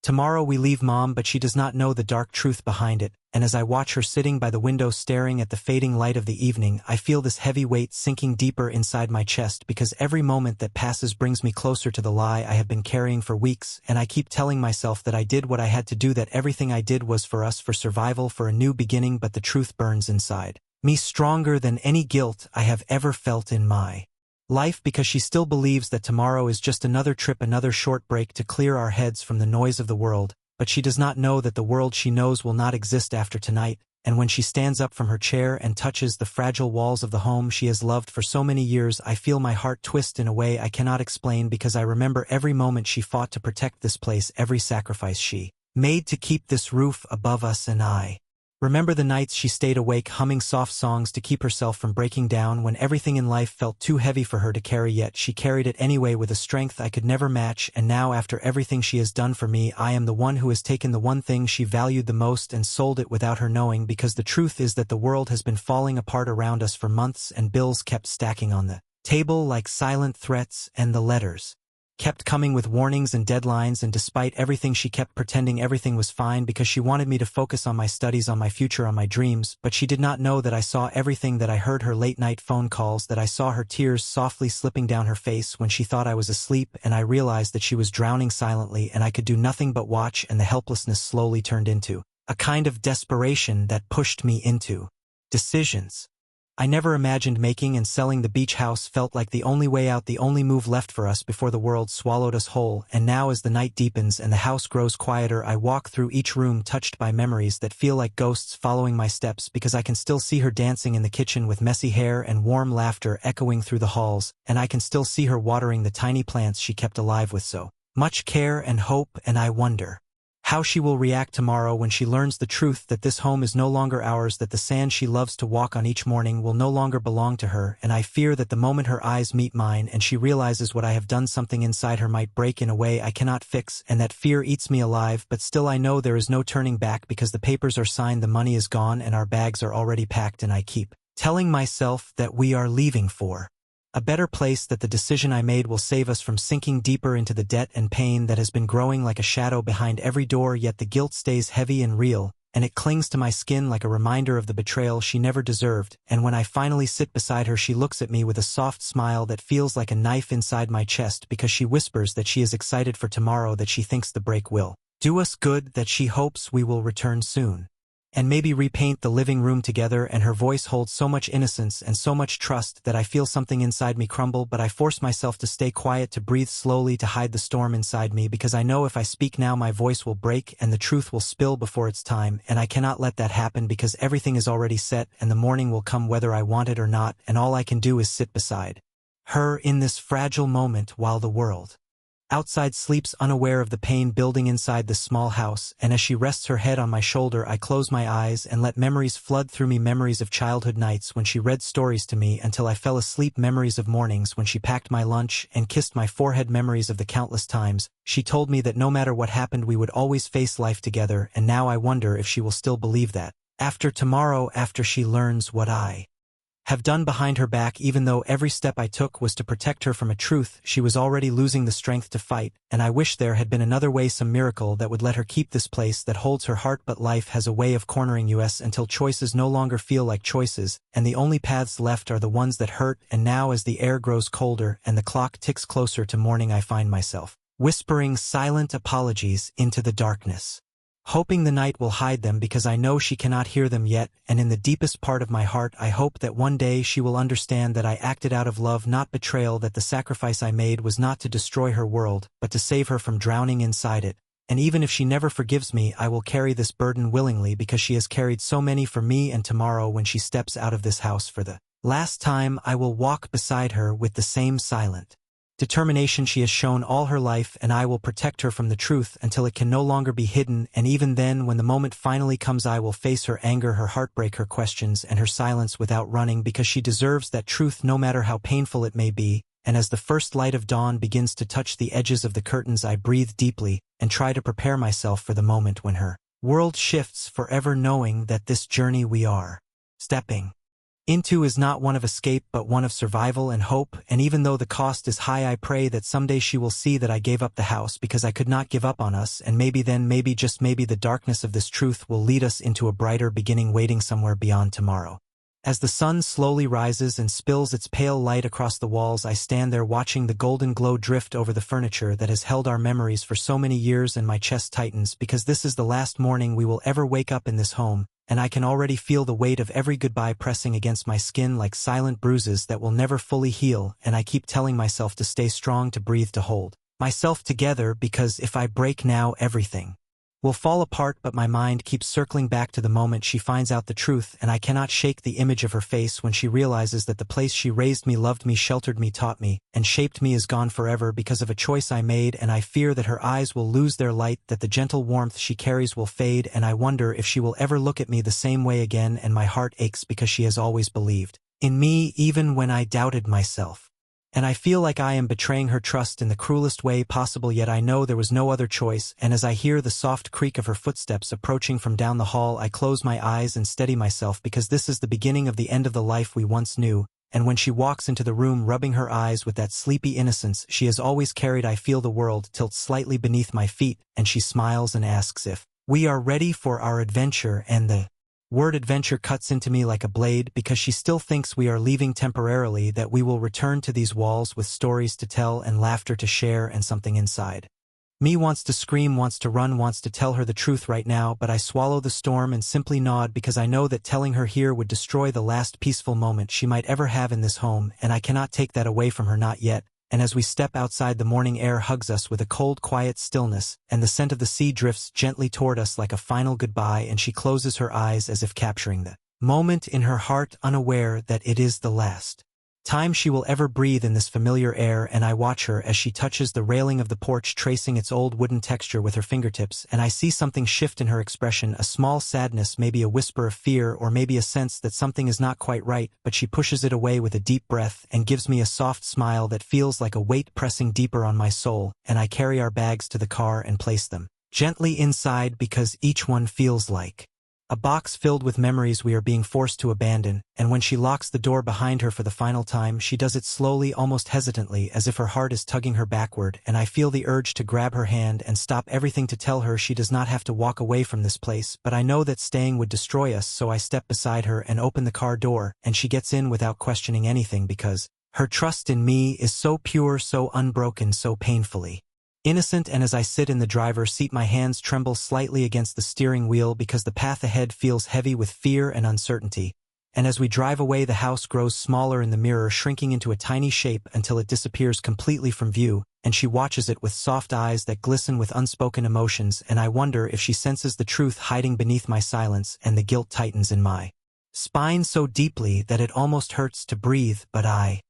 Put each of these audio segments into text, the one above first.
Tomorrow we leave Mom, but she does not know the dark truth behind it, and as I watch her sitting by the window staring at the fading light of the evening, I feel this heavy weight sinking deeper inside my chest because every moment that passes brings me closer to the lie I have been carrying for weeks, and I keep telling myself that I did what I had to do, that everything I did was for us, for survival, for a new beginning, but the truth burns inside me stronger than any guilt I have ever felt in my life, because she still believes that tomorrow is just another trip, another short break to clear our heads from the noise of the world, but she does not know that the world she knows will not exist after tonight, and when she stands up from her chair and touches the fragile walls of the home she has loved for so many years, I feel my heart twist in a way I cannot explain, because I remember every moment she fought to protect this place, every sacrifice she made to keep this roof above us, and I remember the nights she stayed awake humming soft songs to keep herself from breaking down when everything in life felt too heavy for her to carry, yet she carried it anyway with a strength I could never match. And now, after everything she has done for me, I am the one who has taken the one thing she valued the most and sold it without her knowing, because the truth is that the world has been falling apart around us for months, and bills kept stacking on the table like silent threats, and the letters kept coming with warnings and deadlines, and despite everything she kept pretending everything was fine because she wanted me to focus on my studies, on my future, on my dreams, but she did not know that I saw everything, that I heard her late-night phone calls, that I saw her tears softly slipping down her face when she thought I was asleep, and I realized that she was drowning silently and I could do nothing but watch, and the helplessness slowly turned into a kind of desperation that pushed me into decisions I never imagined making, and selling the beach house felt like the only way out, the only move left for us before the world swallowed us whole. And now, as the night deepens and the house grows quieter, I walk through each room touched by memories that feel like ghosts following my steps, because I can still see her dancing in the kitchen with messy hair and warm laughter echoing through the halls, and I can still see her watering the tiny plants she kept alive with so much care and hope, and I wonder how she will react tomorrow when she learns the truth, that this home is no longer ours, that the sand she loves to walk on each morning will no longer belong to her. And I fear that the moment her eyes meet mine and she realizes what I have done, something inside her might break in a way I cannot fix, and that fear eats me alive. But still I know there is no turning back, because the papers are signed, the money is gone, and our bags are already packed, and I keep telling myself that we are leaving for a better place, that the decision I made will save us from sinking deeper into the debt and pain that has been growing like a shadow behind every door. Yet the guilt stays heavy and real, and it clings to my skin like a reminder of the betrayal she never deserved. And when I finally sit beside her, she looks at me with a soft smile that feels like a knife inside my chest, because she whispers that she is excited for tomorrow, that she thinks the break will do us good, that she hopes we will return soon and maybe repaint the living room together. And her voice holds so much innocence and so much trust that I feel something inside me crumble, but I force myself to stay quiet, to breathe slowly, to hide the storm inside me, because I know if I speak now my voice will break and the truth will spill before it's time, and I cannot let that happen, because everything is already set and the morning will come whether I want it or not, and all I can do is sit beside her in this fragile moment while the world outside sleeps, unaware of the pain building inside the small house. And as she rests her head on my shoulder, I close my eyes and let memories flood through me, memories of childhood nights when she read stories to me until I fell asleep, memories of mornings when she packed my lunch and kissed my forehead, memories of the countless times she told me that no matter what happened we would always face life together. And now I wonder if she will still believe that after tomorrow, after she learns what I have done behind her back, even though every step I took was to protect her from a truth she was already losing the strength to fight. And I wish there had been another way, some miracle that would let her keep this place that holds her heart. But life has a way of cornering us until choices no longer feel like choices, and the only paths left are the ones that hurt. And now, as the air grows colder and the clock ticks closer to morning, I find myself whispering silent apologies into the darkness, hoping the night will hide them, because I know she cannot hear them yet. And in the deepest part of my heart I hope that one day she will understand that I acted out of love, not betrayal, that the sacrifice I made was not to destroy her world, but to save her from drowning inside it. And even if she never forgives me, I will carry this burden willingly, because she has carried so many for me. And tomorrow, when she steps out of this house for the last time, I will walk beside her with the same silent determination she has shown all her life, and I will protect her from the truth until it can no longer be hidden. And even then, when the moment finally comes, I will face her anger, her heartbreak, her questions, and her silence without running, because she deserves that truth no matter how painful it may be. And as the first light of dawn begins to touch the edges of the curtains, I breathe deeply and try to prepare myself for the moment when her world shifts forever, knowing that this journey we are stepping into is not one of escape but one of survival and hope, and even though the cost is high, I pray that someday she will see that I gave up the house because I could not give up on us, and maybe then, maybe just maybe, the darkness of this truth will lead us into a brighter beginning waiting somewhere beyond tomorrow. As the sun slowly rises and spills its pale light across the walls, I stand there watching the golden glow drift over the furniture that has held our memories for so many years, and my chest tightens because this is the last morning we will ever wake up in this home, and I can already feel the weight of every goodbye pressing against my skin like silent bruises that will never fully heal, and I keep telling myself to stay strong, to breathe, to hold myself together, because if I break now, everything will fall apart. But my mind keeps circling back to the moment she finds out the truth, and I cannot shake the image of her face when she realizes that the place she raised me, loved me, sheltered me, taught me, and shaped me is gone forever because of a choice I made, and I fear that her eyes will lose their light, that the gentle warmth she carries will fade, and I wonder if she will ever look at me the same way again, and my heart aches because she has always believed in me even when I doubted myself. And I feel like I am betraying her trust in the cruelest way possible, yet I know there was no other choice, and as I hear the soft creak of her footsteps approaching from down the hall, I close my eyes and steady myself, because this is the beginning of the end of the life we once knew, and when she walks into the room rubbing her eyes with that sleepy innocence she has always carried, I feel the world tilt slightly beneath my feet, and she smiles and asks if we are ready for our adventure, and the word adventure cuts into me like a blade, because she still thinks we are leaving temporarily, that we will return to these walls with stories to tell and laughter to share, and something inside me wants to scream, wants to run, wants to tell her the truth right now, but I swallow the storm and simply nod, because I know that telling her here would destroy the last peaceful moment she might ever have in this home, and I cannot take that away from her, not yet. And as we step outside, the morning air hugs us with a cold, quiet stillness, and the scent of the sea drifts gently toward us like a final goodbye, and she closes her eyes as if capturing the moment in her heart, unaware that it is the last time she will ever breathe in this familiar air, and I watch her as she touches the railing of the porch, tracing its old wooden texture with her fingertips, and I see something shift in her expression, a small sadness, maybe a whisper of fear, or maybe a sense that something is not quite right, but she pushes it away with a deep breath and gives me a soft smile that feels like a weight pressing deeper on my soul, and I carry our bags to the car and place them gently inside, because each one feels like a box filled with memories we are being forced to abandon, and when she locks the door behind her for the final time, she does it slowly, almost hesitantly, as if her heart is tugging her backward, and I feel the urge to grab her hand and stop everything to tell her she does not have to walk away from this place, but I know that staying would destroy us, so I step beside her and open the car door, and she gets in without questioning anything, because her trust in me is so pure, so unbroken, so painfully innocent. And as I sit in the driver's seat, my hands tremble slightly against the steering wheel, because the path ahead feels heavy with fear and uncertainty. And as we drive away, the house grows smaller in the mirror, shrinking into a tiny shape until it disappears completely from view, and she watches it with soft eyes that glisten with unspoken emotions, and I wonder if she senses the truth hiding beneath my silence, and the guilt tightens in my spine so deeply that it almost hurts to breathe, but I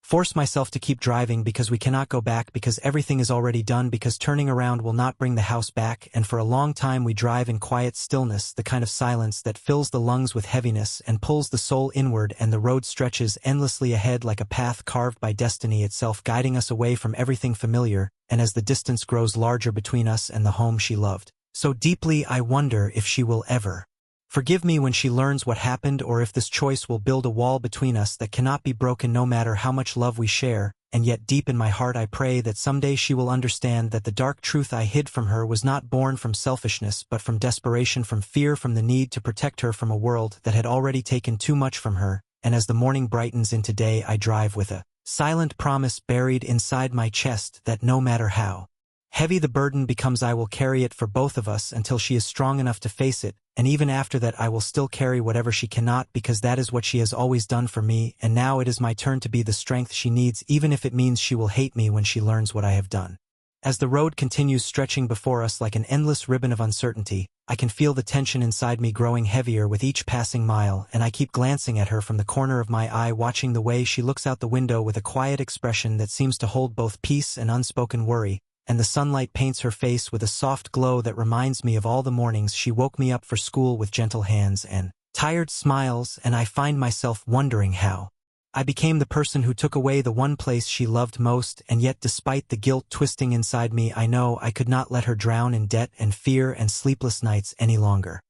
force myself to keep driving, because we cannot go back, because everything is already done, because turning around will not bring the house back, and for a long time we drive in quiet stillness, the kind of silence that fills the lungs with heaviness and pulls the soul inward, and the road stretches endlessly ahead like a path carved by destiny itself, guiding us away from everything familiar, and as the distance grows larger between us and the home she loved so deeply, I wonder if she will ever forgive me when she learns what happened, or if this choice will build a wall between us that cannot be broken no matter how much love we share. And yet deep in my heart I pray that someday she will understand that the dark truth I hid from her was not born from selfishness, but from desperation, from fear, from the need to protect her from a world that had already taken too much from her. And as the morning brightens into day, I drive with a silent promise buried inside my chest that no matter how heavy the burden becomes, I will carry it for both of us until she is strong enough to face it, and even after that I will still carry whatever she cannot, because that is what she has always done for me, and now it is my turn to be the strength she needs, even if it means she will hate me when she learns what I have done. As the road continues stretching before us like an endless ribbon of uncertainty, I can feel the tension inside me growing heavier with each passing mile, and I keep glancing at her from the corner of my eye, watching the way she looks out the window with a quiet expression that seems to hold both peace and unspoken worry, and the sunlight paints her face with a soft glow that reminds me of all the mornings she woke me up for school with gentle hands and tired smiles, and I find myself wondering how I became the person who took away the one place she loved most, and yet despite the guilt twisting inside me, I know I could not let her drown in debt and fear and sleepless nights any longer.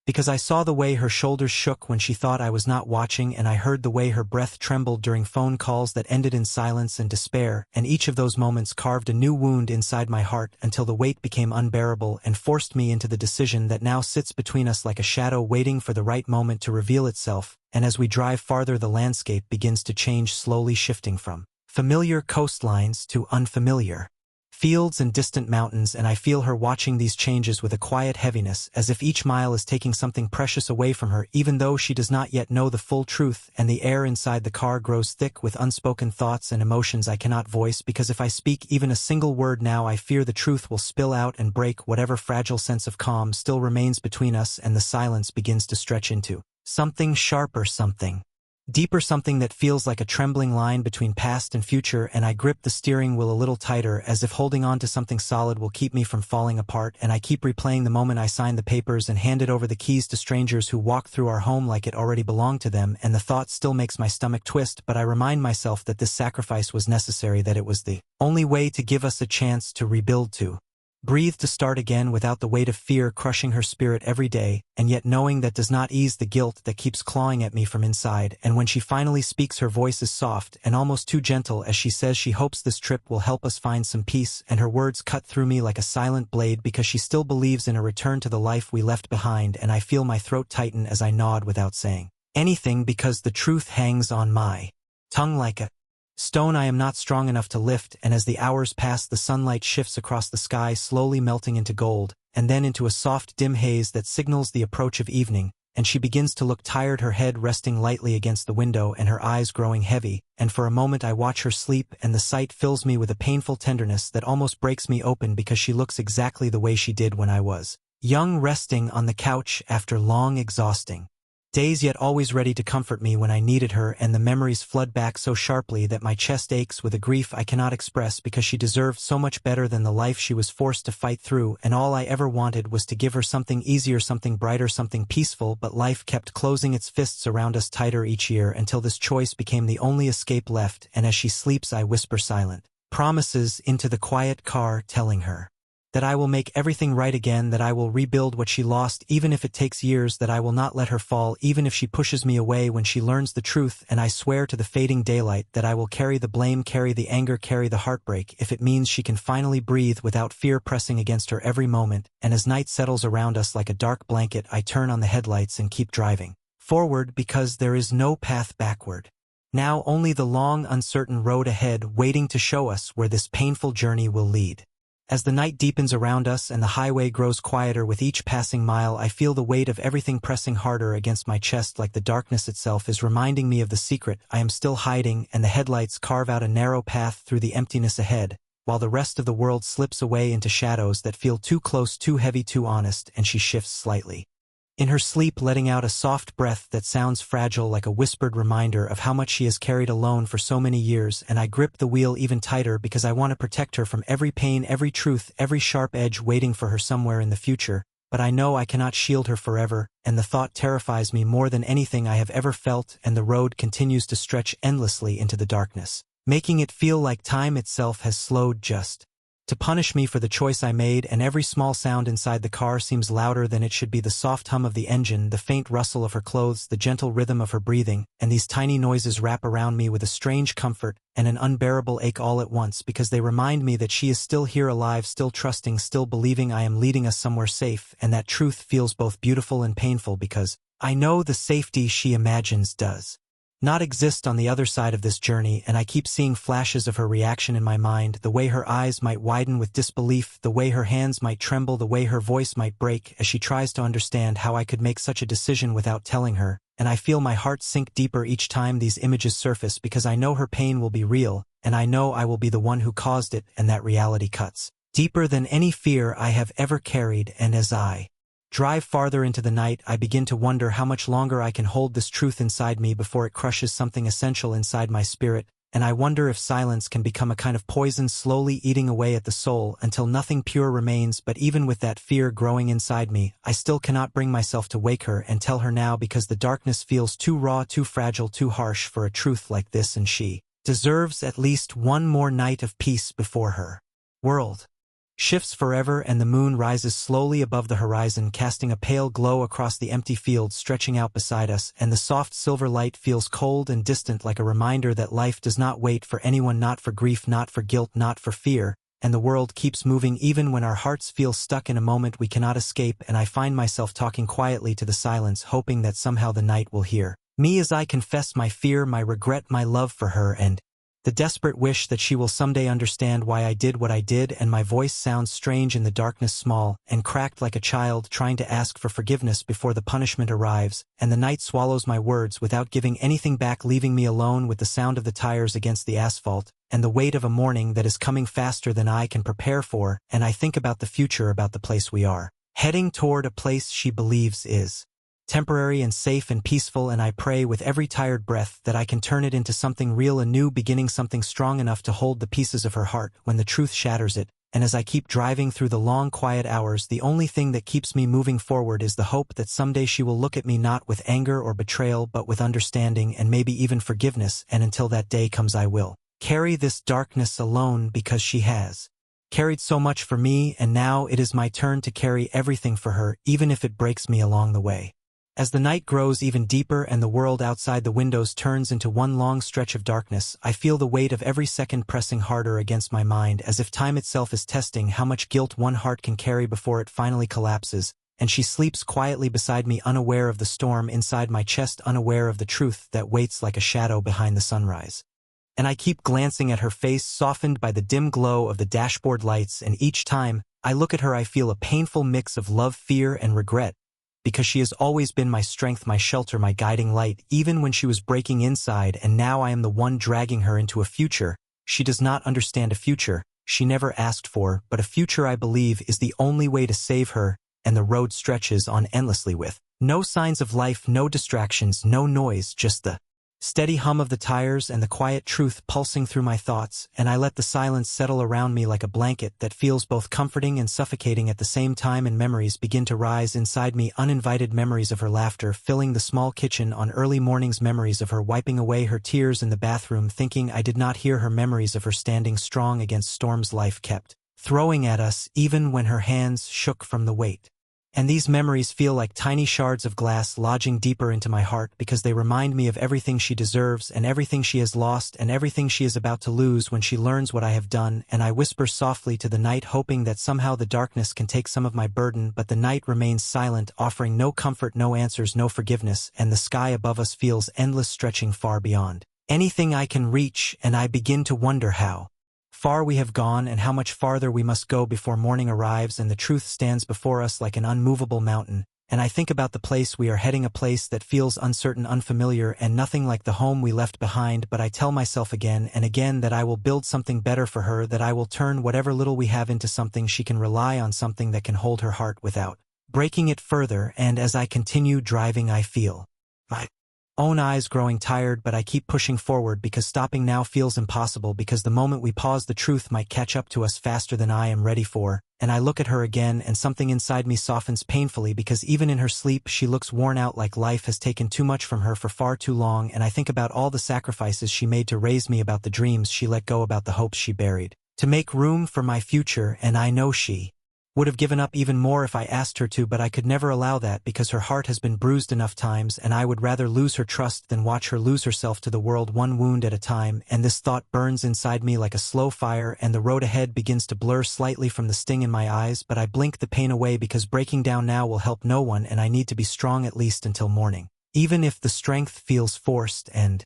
Because I saw the way her shoulders shook when she thought I was not watching, and I heard the way her breath trembled during phone calls that ended in silence and despair, and each of those moments carved a new wound inside my heart until the weight became unbearable and forced me into the decision that now sits between us like a shadow waiting for the right moment to reveal itself. And as we drive farther, the landscape begins to change, slowly shifting from familiar coastlines to unfamiliar fields and distant mountains, and I feel her watching these changes with a quiet heaviness, as if each mile is taking something precious away from her, even though she does not yet know the full truth. And the air inside the car grows thick with unspoken thoughts and emotions I cannot voice, because if I speak even a single word now, I fear the truth will spill out and break whatever fragile sense of calm still remains between us, and the silence begins to stretch into something sharper, something deeper, something that feels like a trembling line between past and future. And I grip the steering wheel a little tighter, as if holding on to something solid will keep me from falling apart, and I keep replaying the moment I signed the papers and handed over the keys to strangers who walked through our home like it already belonged to them, and the thought still makes my stomach twist, but I remind myself that this sacrifice was necessary, that it was the only way to give us a chance to rebuild, to breathe, to start again without the weight of fear crushing her spirit every day. And yet knowing that does not ease the guilt that keeps clawing at me from inside. And when she finally speaks, her voice is soft and almost too gentle as she says she hopes this trip will help us find some peace, and her words cut through me like a silent blade, because she still believes in a return to the life we left behind. And I feel my throat tighten as I nod without saying anything, because the truth hangs on my tongue like a stone I am not strong enough to lift. And as the hours pass, the sunlight shifts across the sky, slowly melting into gold, and then into a soft, dim haze that signals the approach of evening, and she begins to look tired, her head resting lightly against the window and her eyes growing heavy. And for a moment I watch her sleep, and the sight fills me with a painful tenderness that almost breaks me open, because she looks exactly the way she did when I was young, resting on the couch after long, exhausting days, yet always ready to comfort me when I needed her. And the memories flood back so sharply that my chest aches with a grief I cannot express, because she deserved so much better than the life she was forced to fight through, and all I ever wanted was to give her something easier, something brighter, something peaceful. But life kept closing its fists around us tighter each year, until this choice became the only escape left. And as she sleeps, I whisper silent promises into the quiet car, telling her that I will make everything right again, that I will rebuild what she lost, even if it takes years, that I will not let her fall, even if she pushes me away when she learns the truth. And I swear to the fading daylight that I will carry the blame, carry the anger, carry the heartbreak, if it means she can finally breathe without fear pressing against her every moment. And as night settles around us like a dark blanket, I turn on the headlights and keep driving forward, because there is no path backward. Now only the long, uncertain road ahead, waiting to show us where this painful journey will lead. As the night deepens around us and the highway grows quieter with each passing mile, I feel the weight of everything pressing harder against my chest, like the darkness itself is reminding me of the secret I am still hiding. And the headlights carve out a narrow path through the emptiness ahead, while the rest of the world slips away into shadows that feel too close, too heavy, too honest. And she shifts slightly in her sleep, letting out a soft breath that sounds fragile, like a whispered reminder of how much she has carried alone for so many years. And I grip the wheel even tighter, because I want to protect her from every pain, every truth, every sharp edge waiting for her somewhere in the future. But I know I cannot shield her forever, and the thought terrifies me more than anything I have ever felt. And the road continues to stretch endlessly into the darkness, making it feel like time itself has slowed just to punish me for the choice I made. And every small sound inside the car seems louder than it should be: the soft hum of the engine, the faint rustle of her clothes, the gentle rhythm of her breathing. And these tiny noises wrap around me with a strange comfort and an unbearable ache all at once, because they remind me that she is still here, alive, still trusting, still believing I am leading us somewhere safe. And that truth feels both beautiful and painful, because I know the safety she imagines does not exist on the other side of this journey. And I keep seeing flashes of her reaction in my mind, the way her eyes might widen with disbelief, the way her hands might tremble, the way her voice might break, as she tries to understand how I could make such a decision without telling her. And I feel my heart sink deeper each time these images surface, because I know her pain will be real, and I know I will be the one who caused it. And that reality cuts deeper than any fear I have ever carried. And as I drive farther into the night, I begin to wonder how much longer I can hold this truth inside me before it crushes something essential inside my spirit. And I wonder if silence can become a kind of poison, slowly eating away at the soul until nothing pure remains. But even with that fear growing inside me, I still cannot bring myself to wake her and tell her now, because the darkness feels too raw, too fragile, too harsh for a truth like this. And she deserves at least one more night of peace before her world shifts forever and the moon rises slowly above the horizon, casting a pale glow across the empty fields stretching out beside us, and the soft silver light feels cold and distant, like a reminder that life does not wait for anyone, not for grief, not for guilt, not for fear, and the world keeps moving even when our hearts feel stuck in a moment we cannot escape. And I find myself talking quietly to the silence, hoping that somehow the night will hear me as I confess my fear, my regret, my love for her, and the desperate wish that she will someday understand why I did what I did. And my voice sounds strange in the darkness, small and cracked like a child trying to ask for forgiveness before the punishment arrives, and the night swallows my words without giving anything back, leaving me alone with the sound of the tires against the asphalt, and the weight of a morning that is coming faster than I can prepare for. And I think about the future, about the place we are heading toward, a place she believes is temporary and safe and peaceful, and I pray with every tired breath that I can turn it into something real, a new beginning, something strong enough to hold the pieces of her heart when the truth shatters it. And as I keep driving through the long quiet hours, the only thing that keeps me moving forward is the hope that someday she will look at me not with anger or betrayal but with understanding and maybe even forgiveness. And until that day comes, I will carry this darkness alone, because she has carried so much for me, and now it is my turn to carry everything for her, even if it breaks me along the way. As the night grows even deeper and the world outside the windows turns into one long stretch of darkness, I feel the weight of every second pressing harder against my mind, as if time itself is testing how much guilt one heart can carry before it finally collapses. And she sleeps quietly beside me, unaware of the storm inside my chest, unaware of the truth that waits like a shadow behind the sunrise. And I keep glancing at her face, softened by the dim glow of the dashboard lights, and each time I look at her I feel a painful mix of love, fear, and regret, because she has always been my strength, my shelter, my guiding light, even when she was breaking inside, and now I am the one dragging her into a future she does not understand, a future she never asked for, but a future I believe is the only way to save her. And the road stretches on endlessly with no signs of life, no distractions, no noise, just the steady hum of the tires and the quiet truth pulsing through my thoughts. And I let the silence settle around me like a blanket that feels both comforting and suffocating at the same time, and memories begin to rise inside me, uninvited memories of her laughter filling the small kitchen on early mornings, memories of her wiping away her tears in the bathroom thinking I did not hear her, memories of her standing strong against storms life kept throwing at us, even when her hands shook from the weight. And these memories feel like tiny shards of glass lodging deeper into my heart, because they remind me of everything she deserves and everything she has lost and everything she is about to lose when she learns what I have done. And I whisper softly to the night, hoping that somehow the darkness can take some of my burden, but the night remains silent, offering no comfort, no answers, no forgiveness, and the sky above us feels endless, stretching far beyond anything I can reach. And I begin to wonder how far we have gone and how much farther we must go before morning arrives and the truth stands before us like an unmovable mountain. And I think about the place we are heading, a place that feels uncertain, unfamiliar, and nothing like the home we left behind. But I tell myself again and again that I will build something better for her, that I will turn whatever little we have into something she can rely on, something that can hold her heart without breaking it further. And as I continue driving, I feel my own eyes growing tired, but I keep pushing forward, because stopping now feels impossible, because the moment we pause the truth might catch up to us faster than I am ready for. And I look at her again and something inside me softens painfully, because even in her sleep she looks worn out, like life has taken too much from her for far too long. And I think about all the sacrifices she made to raise me, about the dreams she let go, about the hopes she buried to make room for my future. And I know she would have given up even more if I asked her to, but I could never allow that, because her heart has been bruised enough times, and I would rather lose her trust than watch her lose herself to the world, one wound at a time. And this thought burns inside me like a slow fire, and the road ahead begins to blur slightly from the sting in my eyes, but I blink the pain away, because breaking down now will help no one, and I need to be strong at least until morning, even if the strength feels forced and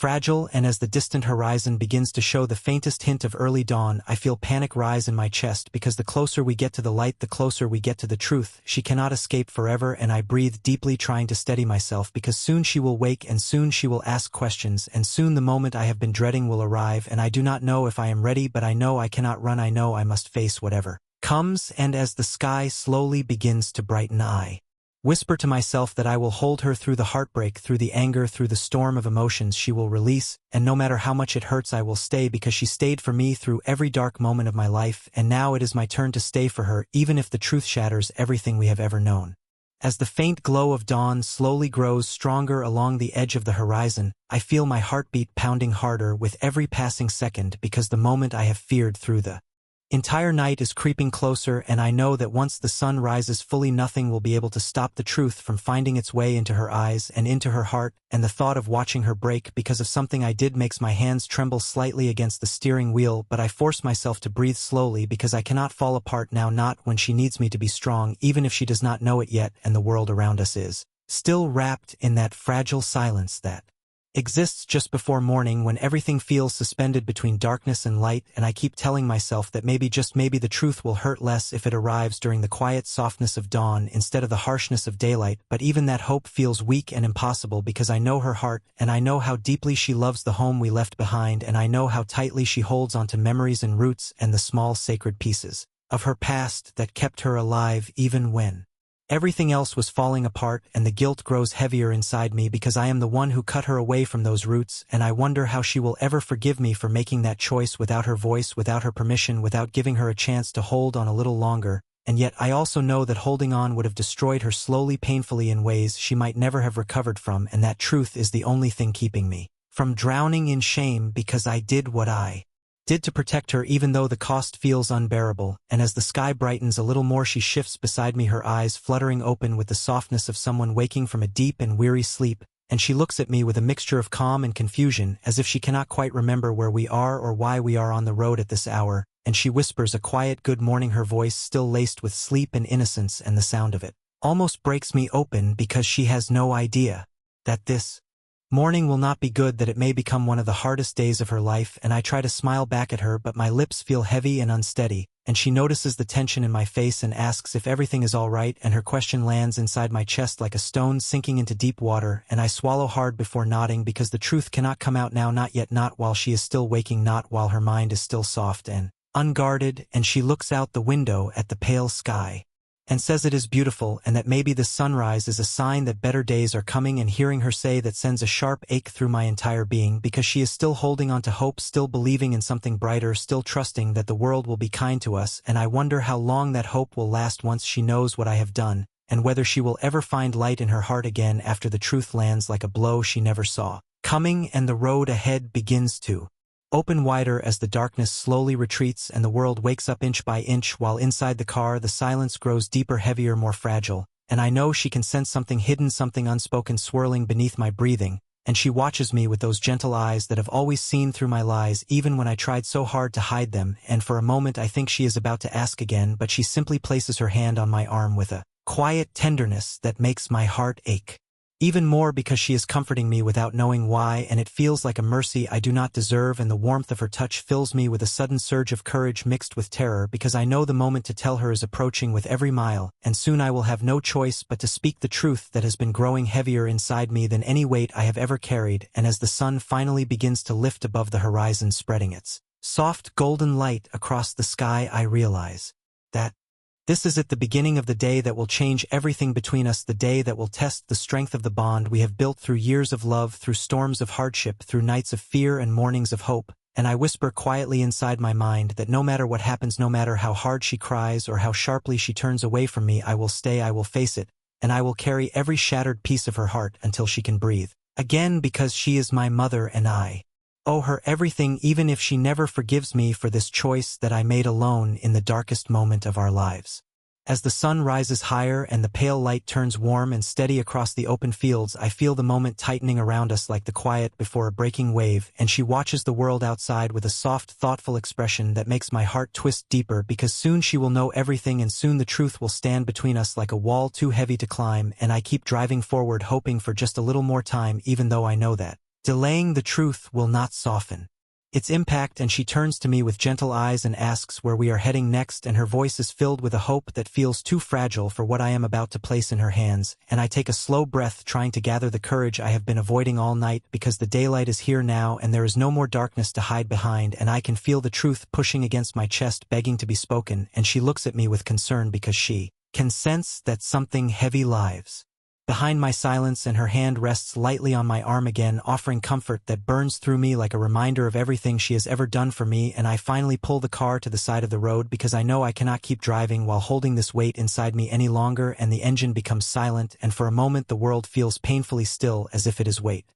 fragile. And as the distant horizon begins to show the faintest hint of early dawn, I feel panic rise in my chest, because the closer we get to the light, the closer we get to the truth. She cannot escape forever, and I breathe deeply, trying to steady myself, because soon she will wake, and soon she will ask questions, and soon the moment I have been dreading will arrive. And I do not know if I am ready, but I know I cannot run. I know I must face whatever comes. And as the sky slowly begins to brighten, I whisper to myself that I will hold her through the heartbreak, through the anger, through the storm of emotions she will release, and no matter how much it hurts I will stay, because she stayed for me through every dark moment of my life, and now it is my turn to stay for her, even if the truth shatters everything we have ever known. As the faint glow of dawn slowly grows stronger along the edge of the horizon, I feel my heartbeat pounding harder with every passing second, because the moment I have feared through the Entire night is creeping closer, and I know that once the sun rises fully, nothing will be able to stop the truth from finding its way into her eyes and into her heart, and the thought of watching her break because of something I did makes my hands tremble slightly against the steering wheel, but I force myself to breathe slowly because I cannot fall apart now, not when she needs me to be strong, even if she does not know it yet and the world around us is still wrapped in that fragile silence that exists just before morning, when everything feels suspended between darkness and light, and I keep telling myself that maybe, just maybe, the truth will hurt less if it arrives during the quiet softness of dawn instead of the harshness of daylight, but even that hope feels weak and impossible because I know her heart, and I know how deeply she loves the home we left behind, and I know how tightly she holds onto memories and roots and the small sacred pieces of her past that kept her alive even when everything else was falling apart, and the guilt grows heavier inside me because I am the one who cut her away from those roots, and I wonder how she will ever forgive me for making that choice without her voice, without her permission, without giving her a chance to hold on a little longer. And yet I also know that holding on would have destroyed her slowly, painfully, in ways she might never have recovered from, and that truth is the only thing keeping me from drowning in shame because I did what I did to protect her, even though the cost feels unbearable. And as the sky brightens a little more, she shifts beside me, her eyes fluttering open with the softness of someone waking from a deep and weary sleep, and she looks at me with a mixture of calm and confusion, as if she cannot quite remember where we are or why we are on the road at this hour, and she whispers a quiet good morning, her voice still laced with sleep and innocence, and the sound of it almost breaks me open because she has no idea that this morning will not be good, that it may become one of the hardest days of her life. And I try to smile back at her, but my lips feel heavy and unsteady, and she notices the tension in my face and asks if everything is all right, and her question lands inside my chest like a stone sinking into deep water, and I swallow hard before nodding because the truth cannot come out now, not yet, not while she is still waking, not while her mind is still soft and unguarded. And she looks out the window at the pale sky and says it is beautiful, and that maybe the sunrise is a sign that better days are coming, and hearing her say that sends a sharp ache through my entire being because she is still holding on to hope, still believing in something brighter, still trusting that the world will be kind to us, and I wonder how long that hope will last once she knows what I have done, and whether she will ever find light in her heart again after the truth lands like a blow she never saw coming, and the road ahead begins to open wider as the darkness slowly retreats and the world wakes up inch by inch, while inside the car the silence grows deeper, heavier, more fragile, and I know she can sense something hidden, something unspoken swirling beneath my breathing, and she watches me with those gentle eyes that have always seen through my lies even when I tried so hard to hide them, and for a moment I think she is about to ask again, but she simply places her hand on my arm with a quiet tenderness that makes my heart ache even more because she is comforting me without knowing why, and it feels like a mercy I do not deserve, and the warmth of her touch fills me with a sudden surge of courage mixed with terror because I know the moment to tell her is approaching with every mile, and soon I will have no choice but to speak the truth that has been growing heavier inside me than any weight I have ever carried. And as the sun finally begins to lift above the horizon, spreading its soft golden light across the sky, I realize that this is at the beginning of the day that will change everything between us, the day that will test the strength of the bond we have built through years of love, through storms of hardship, through nights of fear and mornings of hope. And I whisper quietly inside my mind that no matter what happens, no matter how hard she cries or how sharply she turns away from me, I will stay, I will face it, and I will carry every shattered piece of her heart until she can breathe again, because she is my mother and I owe her everything, even if she never forgives me for this choice that I made alone in the darkest moment of our lives. As the sun rises higher and the pale light turns warm and steady across the open fields, I feel the moment tightening around us like the quiet before a breaking wave, and she watches the world outside with a soft, thoughtful expression that makes my heart twist deeper, because soon she will know everything, and soon the truth will stand between us like a wall too heavy to climb. And I keep driving forward, hoping for just a little more time, even though I know that delaying the truth will not soften its impact. And she turns to me with gentle eyes and asks where we are heading next, and her voice is filled with a hope that feels too fragile for what I am about to place in her hands. And I take a slow breath, trying to gather the courage I have been avoiding all night, because the daylight is here now and there is no more darkness to hide behind, and I can feel the truth pushing against my chest, begging to be spoken. And she looks at me with concern because she can sense that something heavy lies behind my silence, and her hand rests lightly on my arm again, offering comfort that burns through me like a reminder of everything she has ever done for me. And I finally pull the car to the side of the road because I know I cannot keep driving while holding this weight inside me any longer, and the engine becomes silent, and for a moment the world feels painfully still, as if it is wait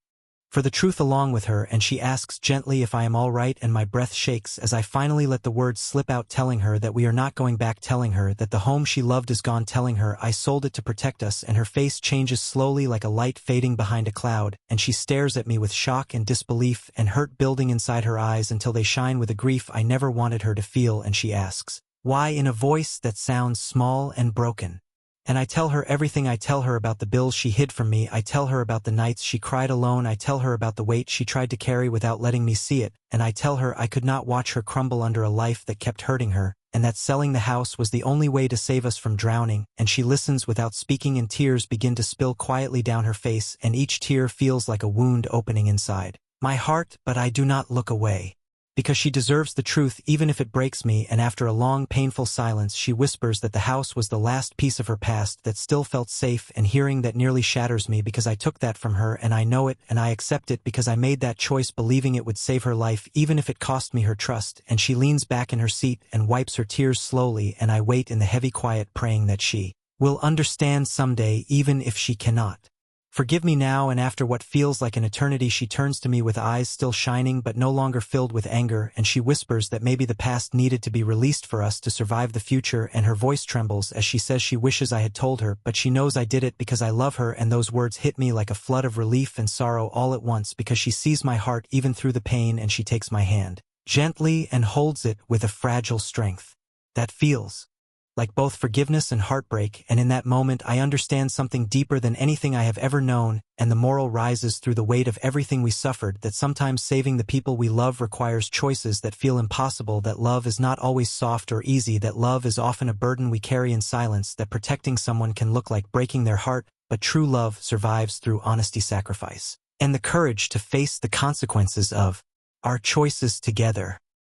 for the truth along with her, and she asks gently if I am all right, and my breath shakes as I finally let the words slip out, telling her that we are not going back, telling her that the home she loved is gone, telling her I sold it to protect us, and her face changes slowly like a light fading behind a cloud, and she stares at me with shock and disbelief and hurt building inside her eyes until they shine with a grief I never wanted her to feel, and she asks, "Why?" in a voice that sounds small and broken. And I tell her everything. I tell her about the bills she hid from me. I tell her about the nights she cried alone. I tell her about the weight she tried to carry without letting me see it. And I tell her I could not watch her crumble under a life that kept hurting her, and that selling the house was the only way to save us from drowning. And she listens without speaking, and tears begin to spill quietly down her face, and each tear feels like a wound opening inside my heart, but I do not look away. Because she deserves the truth even if it breaks me, and after a long painful silence she whispers that the house was the last piece of her past that still felt safe, and hearing that nearly shatters me because I took that from her, and I know it and I accept it because I made that choice believing it would save her life even if it cost me her trust. And she leans back in her seat and wipes her tears slowly, and I wait in the heavy quiet praying that she will understand someday even if she cannot. Forgive me now. And after what feels like an eternity she turns to me with eyes still shining but no longer filled with anger, and she whispers that maybe the past needed to be released for us to survive the future, and her voice trembles as she says she wishes I had told her, but she knows I did it because I love her. And those words hit me like a flood of relief and sorrow all at once, because she sees my heart even through the pain, and she takes my hand gently and holds it with a fragile strength that feels like both forgiveness and heartbreak. And in that moment I understand something deeper than anything I have ever known, and the moral rises through the weight of everything we suffered, that sometimes saving the people we love requires choices that feel impossible, that love is not always soft or easy, that love is often a burden we carry in silence, that protecting someone can look like breaking their heart, but true love survives through honesty, sacrifice, and the courage to face the consequences of our choices together.